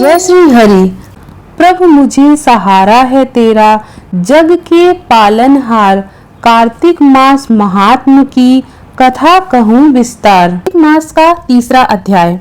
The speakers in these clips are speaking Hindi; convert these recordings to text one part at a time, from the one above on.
जय श्री हरि। प्रभु मुझे सहारा है तेरा, जग के पालनहार। कार्तिक मास महात्म की कथा कहूँ विस्तार। कार्तिक मास का तीसरा अध्याय।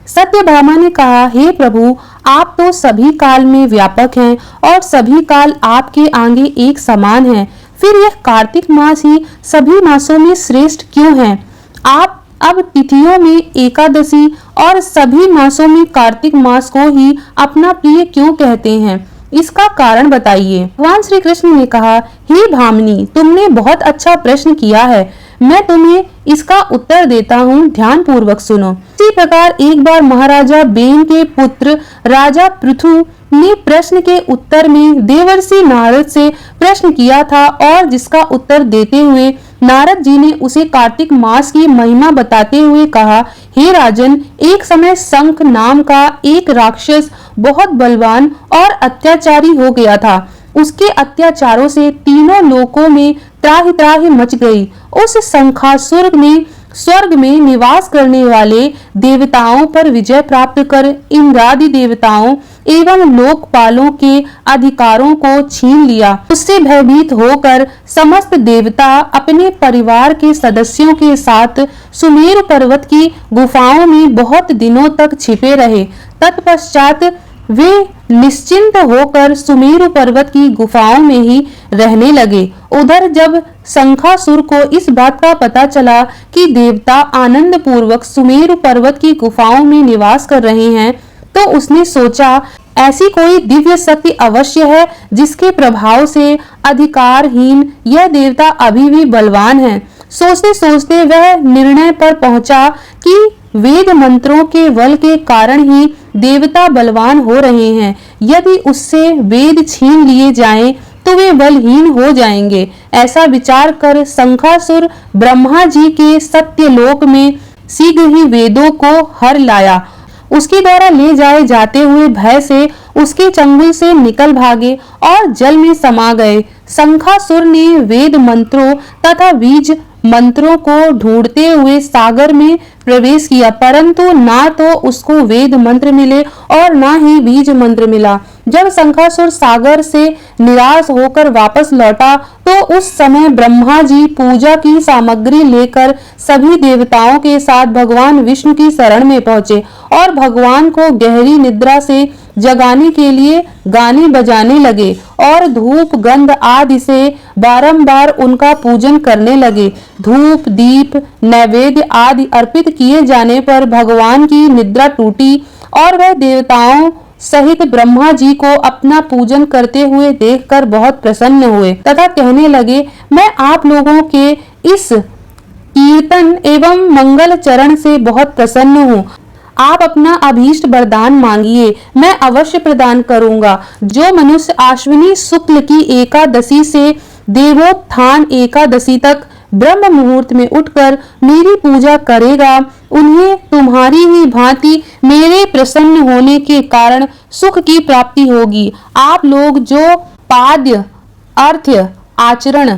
सत्यभामा ने कहा, हे प्रभु, आप तो सभी काल में व्यापक हैं और सभी काल आपके आगे एक समान हैं। फिर यह कार्तिक मास ही सभी मासों में श्रेष्ठ क्यों है? आप अब तिथियों में एकादशी और सभी मासों में कार्तिक मास को ही अपना प्रिय क्यों कहते हैं? इसका कारण बताइए। भगवान श्री कृष्ण ने कहा, हे भामिनी, तुमने बहुत अच्छा प्रश्न किया है। मैं तुम्हें इसका उत्तर देता हूँ, ध्यान पूर्वक सुनो। इसी प्रकार एक बार महाराजा बेन के पुत्र राजा पृथु ने प्रश्न के उत्तर में देवर्षि नारद से प्रश्न किया था और जिसका उत्तर देते हुए नारद जी ने उसे कार्तिक मास की महिमा बताते हुए कहा, हे राजन, एक समय शंख नाम का एक राक्षस बहुत बलवान और अत्याचारी हो गया था। उसके अत्याचारों से तीनों लोकों में त्राहि त्राहि मच गई। उस शंखासुर ने स्वर्ग में निवास करने वाले देवताओं पर विजय प्राप्त कर इंद्रादि देवताओं एवं लोकपालों के अधिकारों को छीन लिया। उससे भयभीत होकर समस्त देवता अपने परिवार के सदस्यों के साथ सुमेरु पर्वत की गुफाओं में बहुत दिनों तक छिपे रहे। तत्पश्चात वे निश्चिंत होकर सुमेरु पर्वत की गुफाओं में ही रहने लगे। उधर जब शंखासुर को इस बात का पता चला कि देवता आनंद पूर्वक सुमेरु पर्वत की गुफाओं में निवास कर रहे हैं, तो उसने सोचा, ऐसी कोई दिव्य शक्ति अवश्य है जिसके प्रभाव से अधिकारहीन यह देवता अभी भी बलवान है। सोचते सोचते वह निर्णय पर पहुंचा कि वेद मंत्रों के बल के कारण ही देवता बलवान हो रहे हैं। यदि उससे वेद छीन लिए जाएं तो वे बलहीन हो जाएंगे। ऐसा विचार कर शंखासुर ब्रह्मा जी के सत्यलोक में शीघ्र ही वेदों को हर लाया। उसके द्वारा ले जाए जाते हुए भय से उसके चंगुल से निकल भागे और जल में समा गए। शंखासुर ने वेद मंत्रों तथा बीज मंत्रों को ढूंढते हुए सागर में प्रवेश किया, परंतु ना तो उसको वेद मंत्र मिले और ना ही बीज मंत्र मिला। जब शंखासुर सागर से निराश होकर वापस लौटा तो उस समय ब्रह्मा जी पूजा की सामग्री लेकर सभी देवताओं के साथ भगवान विष्णु की शरण में पहुंचे और भगवान को गहरी निद्रा से जगाने के लिए गाने बजाने लगे और धूप गंध आदि से बारंबार उनका पूजन करने लगे। धूप दीप नैवेद्य आदि अर्पित किए जाने पर भगवान की निद्रा टूटी और वह देवताओं सहित ब्रह्मा जी को अपना पूजन करते हुए देखकर बहुत प्रसन्न हुए तथा कहने लगे, मैं आप लोगों के इस कीर्तन एवं मंगल चरण से बहुत प्रसन्न हूँ। आप अपना अभीष्ट वरदान मांगिए, मैं अवश्य प्रदान करूंगा। जो मनुष्य आश्विनी शुक्ल की एकादशी से देवोत्थान एकादशी तक ब्रह्म मुहूर्त में उठकर मेरी पूजा करेगा, उन्हें तुम्हारी ही भांति मेरे प्रसन्न होने के कारण सुख की प्राप्ति होगी। आप लोग जो पाद्य अर्घ्य आचरण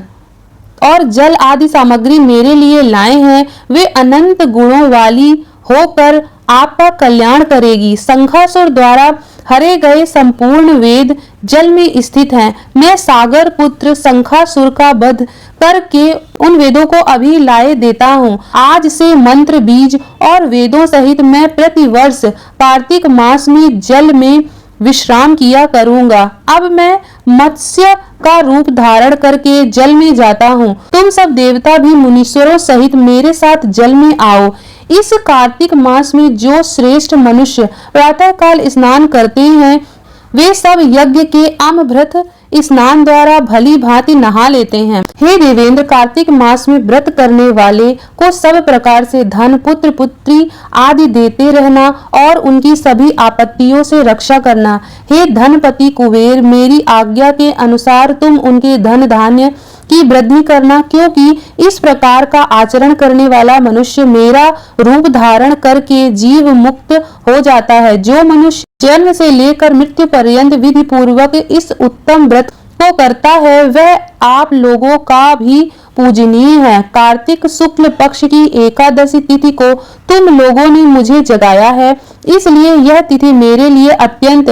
और जल आदि सामग्री मेरे लिए लाए हैं, वे अनंत गुणों वाली होकर आपका कल्याण करेगी। शंखासुर द्वारा हरे गए संपूर्ण वेद जल में स्थित हैं। मैं सागर पुत्र शंखासुर का वध करके उन वेदों को अभी लाए देता हूँ। आज से मंत्र बीज और वेदों सहित मैं प्रतिवर्ष कार्तिक मास में जल में विश्राम किया करूंगा। अब मैं मत्स्य का रूप धारण करके जल में जाता हूँ। तुम सब देवता भी मुनीश्वरों सहित मेरे साथ जल में आओ। इस कार्तिक मास में जो श्रेष्ठ मनुष्य प्रातः काल स्नान करते हैं, वे सब यज्ञ के अमृत स्नान द्वारा भली भांति नहा लेते हैं। हे देवेंद्र, कार्तिक मास में व्रत करने वाले को सब प्रकार से धन पुत्र पुत्री आदि देते रहना और उनकी सभी आपत्तियों से रक्षा करना। हे धनपति कुबेर, मेरी आज्ञा के अनुसार तुम उनके धन धान्य की वृद्धि करना, क्योंकि इस प्रकार का आचरण करने वाला मनुष्य मेरा रूप धारण करके जीव मुक्त हो जाता है। जो मनुष्य जन्म से लेकर मृत्यु पर्यंत विधि पूर्वक इस उत्तम व्रत को करता है, वह आप लोगों का भी पूजनीय है। कार्तिक शुक्ल पक्ष की एकादशी तिथि को तुम लोगों ने मुझे जगाया है, इसलिए यह तिथि मेरे लिए अत्यंत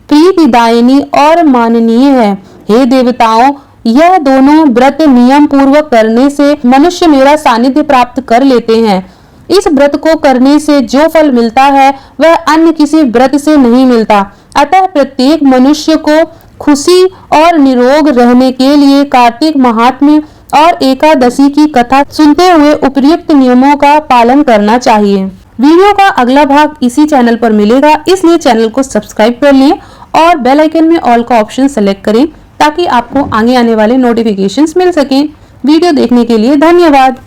प्रीतिदायिनी और माननीय है। हे देवताओं, यह दोनों व्रत नियम पूर्वक करने से मनुष्य मेरा सानिध्य प्राप्त कर लेते हैं। इस व्रत को करने से जो फल मिलता है वह अन्य किसी व्रत से नहीं मिलता। अतः प्रत्येक मनुष्य को खुशी और निरोग रहने के लिए कार्तिक महात्म्य और एकादशी की कथा सुनते हुए उपयुक्त नियमों का पालन करना चाहिए। वीडियो का अगला भाग इसी चैनल पर मिलेगा, इसलिए चैनल को सब्सक्राइब कर लें और बेल आइकन में ऑल का ऑप्शन सेलेक्ट करें ताकि आपको आगे आने वाले नोटिफिकेशंस मिल सकें। वीडियो देखने के लिए धन्यवाद।